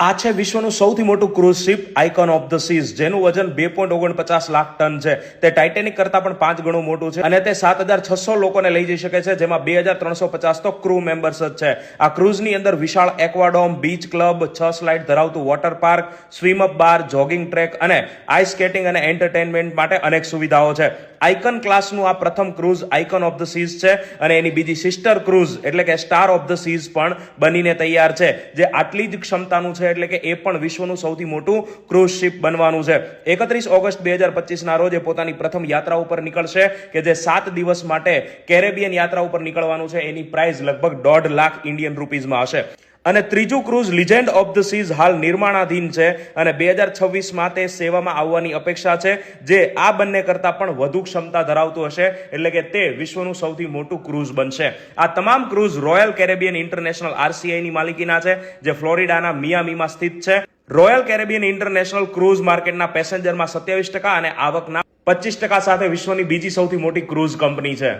આ છે વિશ્વનું સૌથી મોટું cruise ship Icon of the Seas, જેનું વજન 2.49 લાખ ટન છે. તે ટાઇટેનિક કરતા પણ 5 ગણું મોટું છે અને તે 7,600 લોકોને લઈ જઈ શકે છે, જેમાં 2,350 તો ક્રૂ મેમ્બર્સ જ છે. આ ક્રૂઝની અંદર વિશાળ એક્વાડોમ, બીચ ક્લબ, 6 સ્લાઇડ ધરાવતું water park, swim up bar, jogging track અને આઈસ સ્કેટિંગ અને એન્ટરટેનમેન્ટ માટે અનેક સુવિધાઓ છે. આઇકન ક્લાસનું આ પ્રથમ cruise Icon of the Seas છે અને એની બીજી સિસ્ટર ક્રૂઝ એટલે કે સ્ટાર ઓફ ધ સીઝ પણ બનીને તૈયાર છે, જે આટલી જ ક્ષમતાનું છે, એટલે કે એ પણ વિશ્વનું સૌથી મોટું ક્રૂઝ શિપ બનવાનું છે. 31 ઓગસ્ટ 2025 ના રોજ એ પોતાની પ્રથમ યાત્રા ઉપર નીકળશે કે જે 7 દિવસ માટે કેરેબિયન યાત્રા ઉપર નીકળવાનું છે. એની પ્રાઇસ લગભગ 1.5 લાખ ઇન્ડિયન રૂપીઝમાં હશે. અને ત્રીજું cruise Legend of the Seas હાલ નિર્માણાધીન છે અને 2026માં તે સેવામાં આવવાની અપેક્ષા છે, જે આ બંને કરતા પણ વધુ ક્ષમતા ધરાવતું હશે, એટલે કે તે વિશ્વનું સૌથી મોટું ક્રૂઝ બનશે. આ તમામ cruise royal Caribbean international RCI ની માલિકીના છે, જે ફ્લોરિડાના મિયામીમાં સ્થિત છે. રોયલ કેરેબિયન ઇન્ટરનેશનલ ક્રૂઝ માર્કેટના પેસેન્જરમાં 27% અને આવકના 25% સાથે વિશ્વની બીજી સૌથી મોટી ક્રૂઝ કંપની છે.